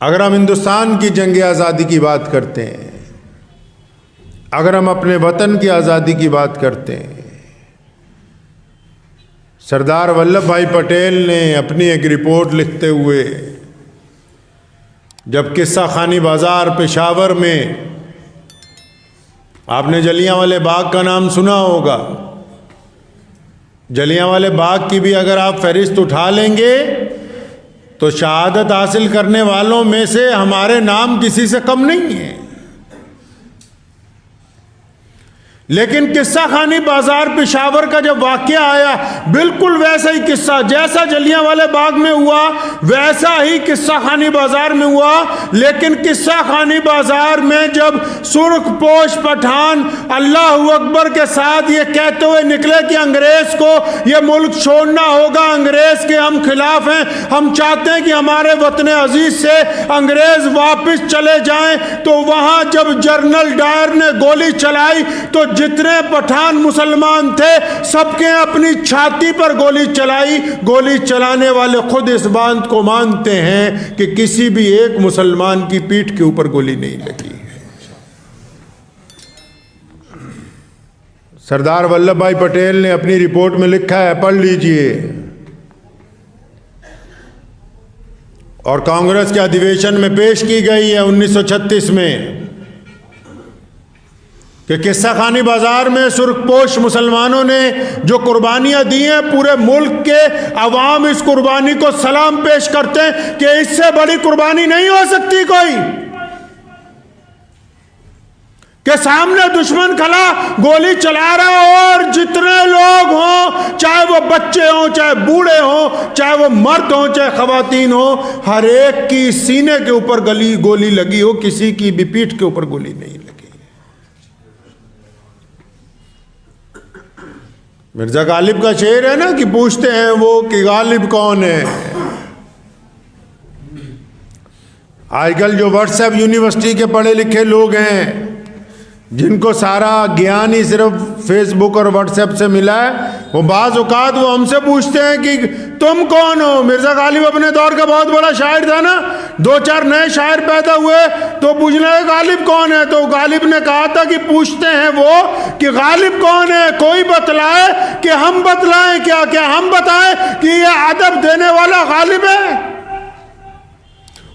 अगर हम हिंदुस्तान की जंग आज़ादी की बात करते हैं, अगर हम अपने वतन की आज़ादी की बात करते हैं, सरदार वल्लभ भाई पटेल ने अपनी एक रिपोर्ट लिखते हुए जब किस्सा खानी बाज़ार पेशावर में, आपने जलियांवाले बाग का नाम सुना होगा, जलियांवाले बाग की भी अगर आप फहरिस्त उठा लेंगे तो शहादत हासिल करने वालों में से हमारे नाम किसी से कम नहीं है। लेकिन किस्सा खानी बाजार पेशावर का जब वाकया आया, बिल्कुल वैसा ही किस्सा जैसा जलियांवाले बाग में हुआ वैसा ही किस्सा खानी बाजार में हुआ। लेकिन किस्सा खानी बाजार में जब सुर्खपोश पठान अल्लाह अकबर के साथ ये कहते हुए निकले कि अंग्रेज को ये मुल्क छोड़ना होगा, अंग्रेज के हम खिलाफ हैं, हम चाहते हैं कि हमारे वतन अजीज से अंग्रेज वापस चले जाएं, तो वहां जब जनरल डायर ने गोली चलाई तो जितने पठान मुसलमान थे सबके अपनी छाती पर गोली चलाई। गोली चलाने वाले खुद इस बात को मानते हैं कि किसी भी एक मुसलमान की पीठ के ऊपर गोली नहीं लगी। सरदार वल्लभ भाई पटेल ने अपनी रिपोर्ट में लिखा है, पढ़ लीजिए। और कांग्रेस के अधिवेशन में पेश की गई है 1936 में कि किस्सा खानी बाजार में सुर्खपोश मुसलमानों ने जो कुर्बानियां दी हैं, पूरे मुल्क के अवाम इस कुर्बानी को सलाम पेश करते हैं कि इससे बड़ी कुर्बानी नहीं हो सकती कोई, के सामने दुश्मन खड़ा गोली चला रहा हो और जितने लोग हों, चाहे वो बच्चे हों, चाहे बूढ़े हों, चाहे वो मर्द हों, चाहे खवातीन हो, हर एक की सीने के ऊपर गोली लगी हो, किसी की भी पीठ के ऊपर गोली नहीं लगी। मिर्जा गालिब का शेर है ना कि पूछते हैं वो कि गालिब कौन है। आजकल जो व्हाट्सएप यूनिवर्सिटी के पढ़े लिखे लोग हैं, जिनको सारा ज्ञान ही सिर्फ फेसबुक और व्हाट्सएप से मिला है, वो बाज़ औक़ात वो हमसे पूछते हैं कि तुम कौन हो। मिर्जा गालिब अपने दौर का बहुत बड़ा शायर था ना, 2-4 नए शायर पैदा हुए तो पूछना है गालिब कौन है, तो गालिब ने कहा था कि पूछते हैं वो कि गालिब कौन है, कोई बतलाए कि हम बतलाएं, क्या हम बताएं कि ये अदब देने वाला गालिब है,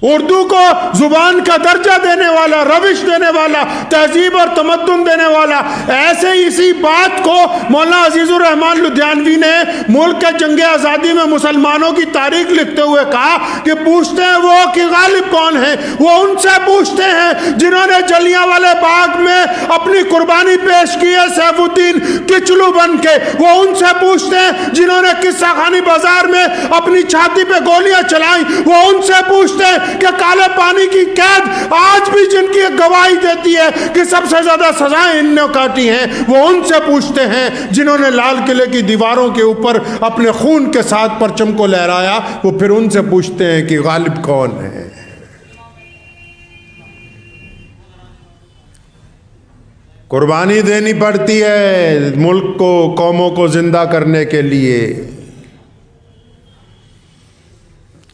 उर्दू को जुबान का दर्जा देने वाला, रविश देने वाला, तहजीब और तमद्दुन देने वाला। ऐसे इसी बात को मौलाना अजीजुर रहमान लुधियानवी ने मुल्क के जंग आज़ादी में मुसलमानों की तारीख लिखते हुए कहा कि पूछते हैं वो कि गालिब कौन है। वो उनसे पूछते हैं जिन्होंने जलियांवाले बाग में अपनी कुर्बानी पेश की है सैफुद्दीन किचलू बन के। वो उनसे पूछते हैं जिन्होंने किस्सा खानी बाजार में अपनी छाती पे गोलियां चलाई। वो उनसे पूछते हैं कि काले पानी की कैद आज भी जिनकी गवाही देती है कि सबसे ज्यादा सजाएं इनने काटी हैं। वो उनसे पूछते हैं जिन्होंने लाल किले की दीवारों के ऊपर अपने खून के साथ परचम को लहराया। वो फिर उनसे पूछते हैं कि गालिब कौन है। कुर्बानी देनी पड़ती है मुल्क को, कौमों को जिंदा करने के लिए।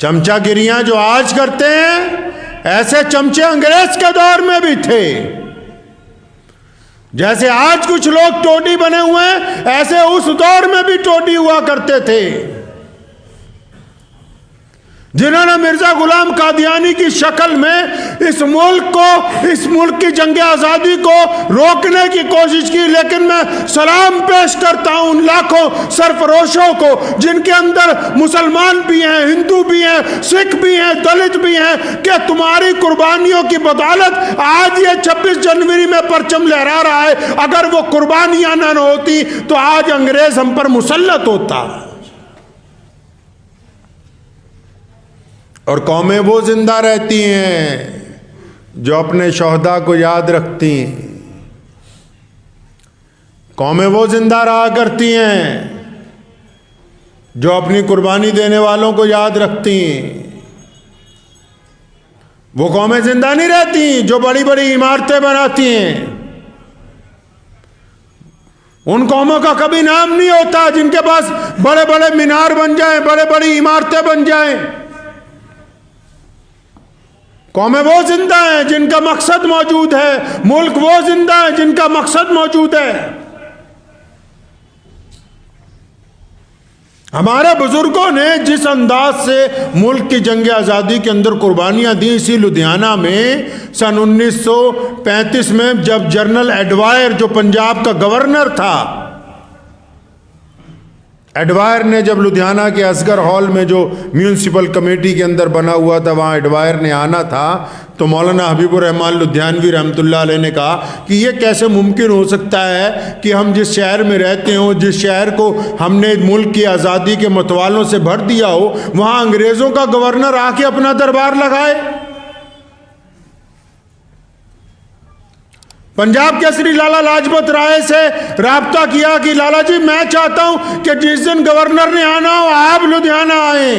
चमचागिरियां जो आज करते हैं, ऐसे चमचे अंग्रेज के दौर में भी थे। जैसे आज कुछ लोग टोटी बने हुए हैं, ऐसे उस दौर में भी टोटी हुआ करते थे, जिन्होंने मिर्जा गुलाम कादियानी की शक्ल में इस मुल्क को, इस मुल्क की जंग आज़ादी को रोकने की कोशिश की। लेकिन मैं सलाम पेश करता हूं उन लाखों सरफरोशों को जिनके अंदर मुसलमान भी हैं, हिंदू भी हैं, सिख भी हैं, दलित भी हैं, कि तुम्हारी कुर्बानियों की बदौलत आज ये 26 जनवरी में परचम लहरा रहा है। अगर वो कुर्बानियां न होती तो आज अंग्रेज हम पर मुसल्लत होता। और कौमें वो जिंदा रहती हैं जो अपने शोहदा को याद रखती हैं। कौमें वो जिंदा रहा करती हैं जो अपनी कुर्बानी देने वालों को याद रखती हैं। वो कौमें जिंदा नहीं रहती जो बड़ी बड़ी इमारतें बनाती हैं। उन कौमों का कभी नाम नहीं होता जिनके पास बड़े बड़े मीनार बन जाएं, बड़े बड़ी इमारतें बन जाएं। कौमें वो जिंदा हैं जिनका मकसद मौजूद है, मुल्क वो जिंदा है जिनका मकसद मौजूद है। हमारे बुजुर्गों ने जिस अंदाज से मुल्क की जंग आज़ादी के अंदर कुर्बानियां दी, इसी लुधियाना में सन 1935 में जब जनरल एडवायर जो पंजाब का गवर्नर था, एडवायर ने जब लुधियाना के असगर हॉल में जो म्यूनिसिपल कमेटी के अंदर बना हुआ था, वहाँ एडवायर ने आना था, तो मौलाना हबीबुर रहमान लुधियानवी रहमतुल्लाह अलैह ने कहा कि ये कैसे मुमकिन हो सकता है कि हम जिस शहर में रहते हो, जिस शहर को हमने मुल्क की आज़ादी के मतवालों से भर दिया हो, वहाँ अंग्रेज़ों का गवर्नर आके अपना दरबार लगाए। पंजाब केसरी लाला लाजपत राय से राब्ता किया कि लाला जी, मैं चाहता हूं कि जिस दिन गवर्नर ने आना हो आप लुधियाना आए।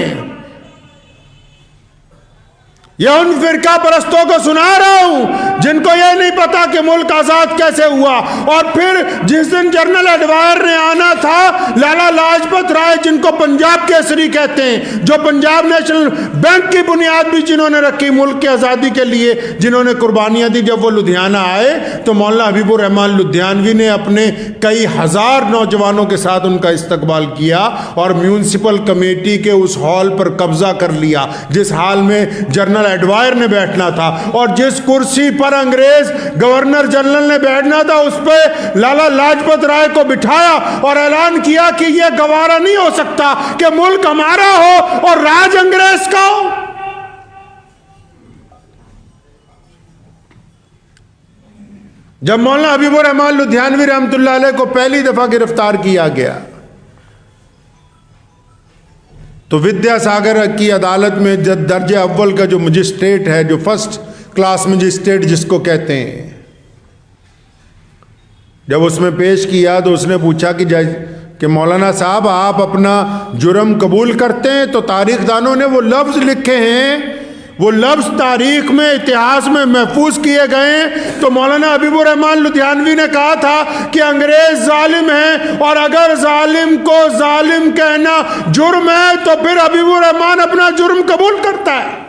यह उन फिरका परस्तों को सुना रहा हूं जिनको यह नहीं पता कि मुल्क आजाद कैसे हुआ। और फिर जिस दिन जनरल एडवायर ने आना था, लाला लाजपत राय जिनको पंजाब केसरी कहते हैं, जो पंजाब नेशनल बैंक की बुनियाद भी जिन्होंने रखी मुल्क की आज़ादी के लिए, जिन्होंने कुर्बानियां दी, जब वो लुधियाना आए तो मौलाना हबीबुर रहमान लुधियानवी ने अपने कई हजार नौजवानों के साथ उनका इस्तकबाल किया और म्यूनिसिपल कमेटी के उस हॉल पर कब्जा कर लिया जिस हाल में जनरल एडवायर ने बैठना था। और जिस कुर्सी पर अंग्रेज गवर्नर जनरल ने बैठना था, उस पर लाला लाजपत राय को बिठाया और ऐलान किया कि यह गवारा नहीं हो सकता कि मुल्क हमारा हो और राज अंग्रेज का हो। जब मौलाना हबीबुर रहमान लुधियानवी रहमतुल्लाह अलैह को पहली दफा गिरफ्तार किया गया तो विद्यासागर की अदालत में दर्जे अव्वल का जो मजिस्ट्रेट है, जो फर्स्ट क्लास मजिस्ट्रेट जिसको कहते हैं, जब उसमें पेश किया तो उसने पूछा कि जज कि मौलाना साहब आप अपना जुर्म कबूल करते हैं? तो तारीखदानों ने वो लफ्ज़ लिखे हैं, वो लफ्ज़ तारीख में इतिहास में महफूज किए गए हैं। तो मौलाना हबीबुर रहमान लुधियानवी ने कहा था कि अंग्रेज जालिम है और अगर जालिम को जालिम कहना जुर्म है तो फिर हबीबुर रहमान अपना जुर्म कबूल करता है।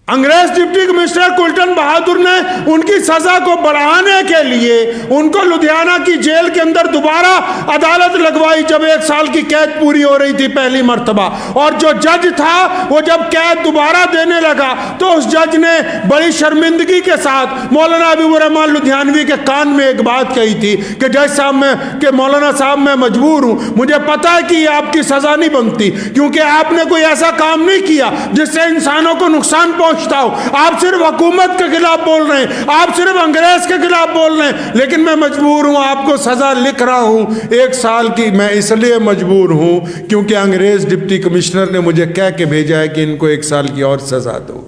अंग्रेज डिप्टी कमिश्नर कुल्टन बहादुर ने उनकी सजा को बढ़ाने के लिए उनको लुधियाना की जेल के अंदर दोबारा अदालत लगवाई जब 1 साल की कैद पूरी हो रही थी पहली मर्तबा। और जो जज था वो जब कैद दोबारा देने लगा तो उस जज ने बड़ी शर्मिंदगी के साथ मौलाना हबीबुर रहमान लुधियानवी के कान में एक बात कही थी कि जज साहब मौलाना साहब मैं मजबूर हूं, मुझे पता है कि ये आपकी सजा नहीं बनती क्योंकि आपने कोई ऐसा काम नहीं किया जिससे इंसानों को नुकसान पहुंचता हो। आप सिर्फ हुकूमत के खिलाफ बोल रहे हैं, आप सिर्फ अंग्रेज के खिलाफ बोल रहे हैं, लेकिन मैं मजबूर हूं, आपको सजा लिख रहा हूं 1 साल की। मैं इसलिए मजबूर हूं क्योंकि अंग्रेज डिप्टी कमिश्नर ने मुझे कह के भेजा है कि इनको 1 साल की और सजा दो।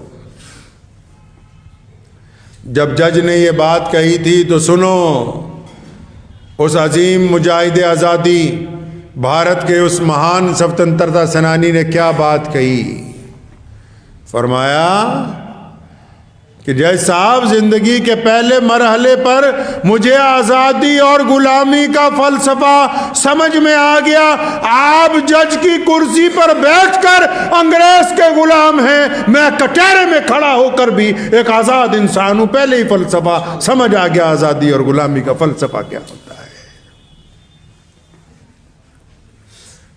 जब जज ने ये बात कही थी तो सुनो, उस अजीम मुजाहिद आज़ादी भारत के उस महान स्वतंत्रता सेनानी ने क्या बात कही। फरमाया कि जय साहब, जिंदगी के पहले मरहले पर मुझे आज़ादी और गुलामी का फलसफा समझ में आ गया। आप जज की कुर्सी पर बैठकर अंग्रेज के गुलाम हैं, मैं कटहरे में खड़ा होकर भी एक आज़ाद इंसान हूं। पहले ही फलसफा समझ आ गया, आज़ादी और गुलामी का फलसफा क्या होता है।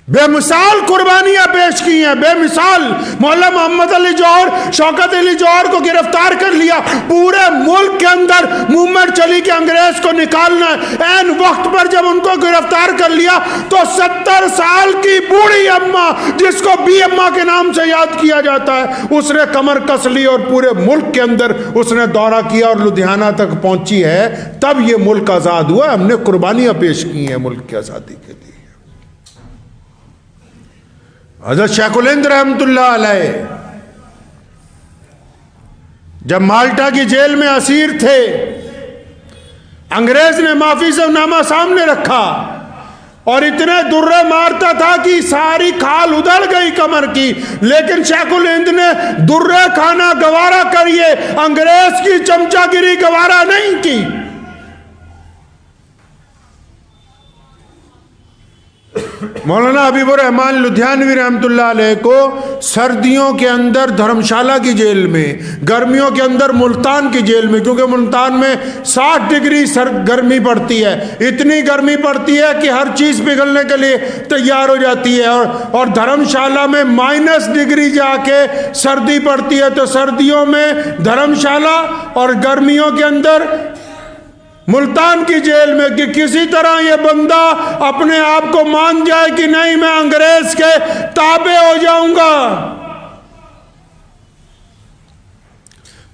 बेमिसाल कुर्बानियां पेश की हैं, बेमिसाल। मौलाना मोहम्मद अली जौहर, शौकत अली जौहर को गिरफ्तार कर लिया, पूरे मुल्क के अंदर मूवमेंट चली कि अंग्रेज को निकालना है। ऐन वक्त पर जब उनको गिरफ्तार कर लिया तो 70 साल की बूढ़ी अम्मा, जिसको बी अम्मा के नाम से याद किया जाता है, उसने कमर कस ली और पूरे मुल्क के अंदर उसने दौरा किया और लुधियाना तक पहुंची है। तब ये मुल्क आज़ाद हुआ। हमने कुर्बानियां पेश की हैं मुल्क की आज़ादी के लिए। हज़रत शेखुल हिंद रहमतुल्लाह अलैह जब माल्टा की जेल में असीर थे, अंग्रेज ने माफी नामा सामने रखा और इतने दुर्रे मारता था कि सारी खाल उधड़ गई कमर की, लेकिन शेखुल हिंद ने दुर्रे खाना गवारा करिए, अंग्रेज की चमचागिरी गवारा नहीं की। मौलाना हबीबुर रहमान लुधियानवी रहमतुल्लाह अलैह को सर्दियों के अंदर धर्मशाला की जेल में, गर्मियों के अंदर मुल्तान की जेल में, क्योंकि मुल्तान में 60 डिग्री गर्मी पड़ती है, इतनी गर्मी पड़ती है कि हर चीज़ पिघलने के लिए तैयार हो जाती है, और धर्मशाला में -डिग्री जाके सर्दी पड़ती है। तो सर्दियों में धर्मशाला और गर्मियों के अंदर मुल्तान की जेल में, कि किसी तरह ये बंदा अपने आप को मान जाए कि नहीं मैं अंग्रेज के ताबे हो जाऊंगा।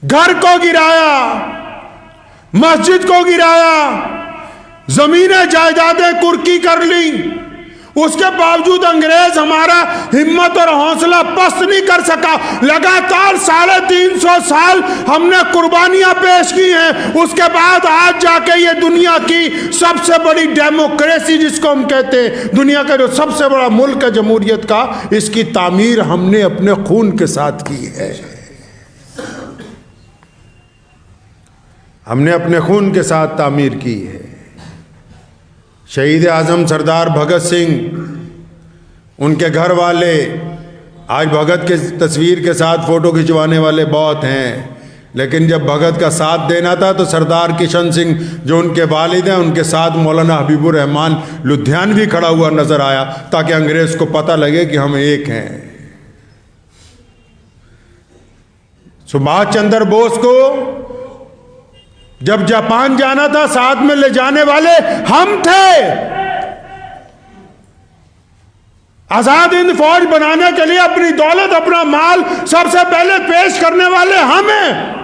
घर को गिराया, मस्जिद को गिराया, जमीनें जायदादें कुर्की कर ली, उसके बावजूद अंग्रेज हमारा हिम्मत और हौसला पस्त नहीं कर सका। लगातार 350 साल हमने कुर्बानियां पेश की हैं, उसके बाद आज जाके ये दुनिया की सबसे बड़ी डेमोक्रेसी जिसको हम कहते हैं, दुनिया का जो सबसे बड़ा मुल्क है जमहूरियत का, इसकी तामीर हमने अपने खून के साथ की है। हमने अपने खून के साथ तामीर की है। शहीद आज़म सरदार भगत सिंह, उनके घर वाले, आज भगत के तस्वीर के साथ फ़ोटो खिंचवाने वाले बहुत हैं, लेकिन जब भगत का साथ देना था तो सरदार किशन सिंह जो उनके वालिद हैं, उनके साथ मौलाना हबीबुर रहमान लुधियानवी खड़ा हुआ नज़र आया, ताकि अंग्रेज़ को पता लगे कि हम एक हैं। सुभाष चंद्र बोस को जब जापान जाना था, साथ में ले जाने वाले हम थे। आजाद हिंद फौज बनाने के लिए अपनी दौलत, अपना माल सबसे पहले पेश करने वाले हम हैं।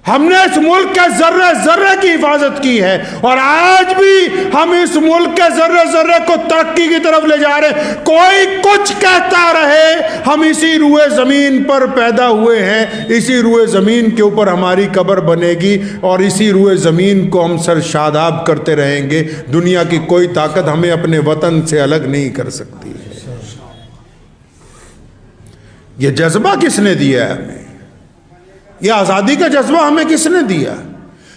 हमने इस मुल्क के जर्रे जर्रे की हिफाजत की है, और आज भी हम इस मुल्क के जर्रे जर्रे को तरक्की की तरफ ले जा रहे हैं। कोई कुछ कहता रहे, हम इसी रुए ज़मीन पर पैदा हुए हैं, इसी रुए ज़मीन के ऊपर हमारी कब्र बनेगी, और इसी रुए ज़मीन को हम सरशादाब करते रहेंगे। दुनिया की कोई ताकत हमें अपने वतन से अलग नहीं कर सकती है। ये जज्बा किसने दिया है हमें? यह आज़ादी का जज्बा हमें किसने दिया?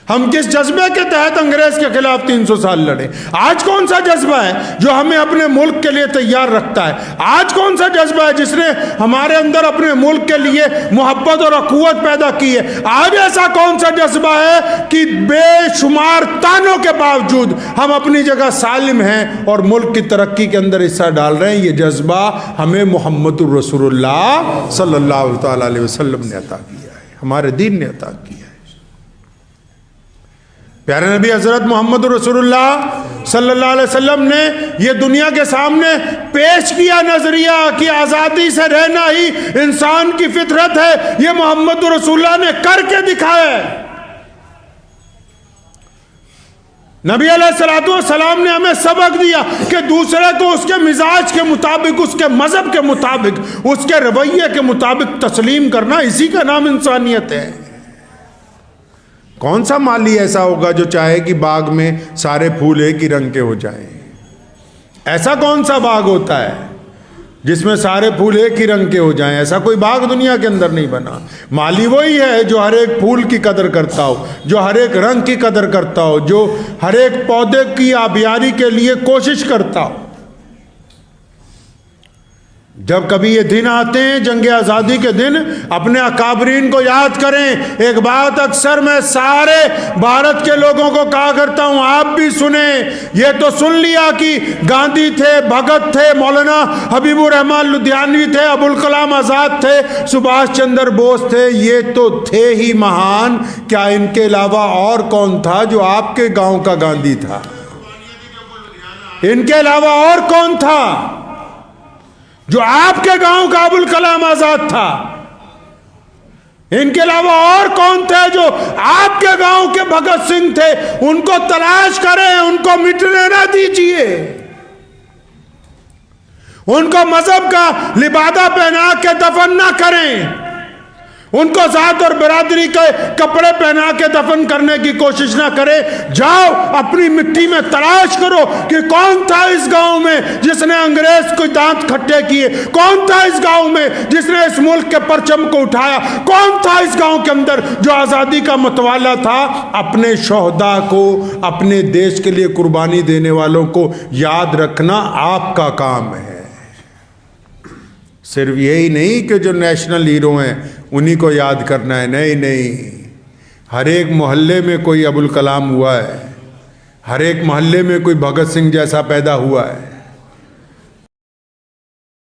हम किस जज्बे के तहत अंग्रेज के खिलाफ 300 साल लड़े? आज कौन सा जज्बा है जो हमें अपने मुल्क के लिए तैयार रखता है? आज कौन सा जज्बा है जिसने हमारे अंदर अपने मुल्क के लिए मोहब्बत और अखुवत पैदा की है? आज ऐसा कौन सा जज्बा है कि बेशुमार तानों के बावजूद हम अपनी जगह सालिम हैं और मुल्क की तरक्की के अंदर हिस्सा डाल रहे हैं? ये जज्बा हमें मोहम्मदुर रसूलुल्लाह सल्लल्लाहु तआला अलैहि वसल्लम ने अता किया है, हमारे दीन ने अता किया है। प्यारे नबी हजरत मोहम्मद रसूलुल्लाह सल्लल्लाहु अलैहि वसल्लम ने ये दुनिया के सामने पेश किया नजरिया कि आज़ादी से रहना ही इंसान की फितरत है। ये मोहम्मद रसूलुल्लाह ने करके दिखाया है। नबी अलैहिस्सलातु वस्सलाम ने हमें सबक दिया कि दूसरे को उसके मिजाज के मुताबिक, उसके मजहब के मुताबिक, उसके रवैये के मुताबिक तस्लीम करना, इसी का नाम इंसानियत है। कौन सा माली ऐसा होगा जो चाहे कि बाग में सारे फूल एक ही रंग के हो जाएं? ऐसा कौन सा बाग होता है जिसमें सारे फूल एक ही रंग के हो जाएं? ऐसा कोई बाग दुनिया के अंदर नहीं बना। माली वही है जो हर एक फूल की कदर करता हो, जो हर एक रंग की कदर करता हो, जो हर एक पौधे की आबियारी के लिए कोशिश करता हो। जब कभी ये दिन आते हैं, जंग आज़ादी के दिन, अपने अकाबरीन को याद करें। एक बात अक्सर मैं सारे भारत के लोगों को कहा करता हूं, आप भी सुने। ये तो सुन लिया कि गांधी थे, भगत थे, मौलाना हबीबुर रहमान लुधियानवी थे, अबुल कलाम आज़ाद थे, सुभाष चंद्र बोस थे। ये तो थे ही महान। क्या इनके अलावा और कौन था जो आपके गांव का गांधी था? इनके अलावा और कौन था जो आपके गांव का अबुल कलाम आजाद था? इनके अलावा और कौन थे जो आपके गांव के भगत सिंह थे? उनको तलाश करें, उनको मिटने ना दीजिए, उनको मजहब का लिबादा पहना के दफन ना करें, उनको जात और बिरादरी के कपड़े पहना के दफन करने की कोशिश ना करे। जाओ अपनी मिट्टी में तलाश करो कि कौन था इस गांव में जिसने अंग्रेज को दांत खट्टे किए, कौन था इस गांव में जिसने इस मुल्क के परचम को उठाया, कौन था इस गांव के अंदर जो आजादी का मतवाला था। अपने शोहदा को, अपने देश के लिए कुर्बानी देने वालों को याद रखना आपका काम है। सिर्फ यही नहीं कि जो नेशनल हीरो हैं उन्हीं को याद करना है, नहीं नहीं, हर एक मोहल्ले में कोई अबुल कलाम हुआ है, हर एक मोहल्ले में कोई भगत सिंह जैसा पैदा हुआ है।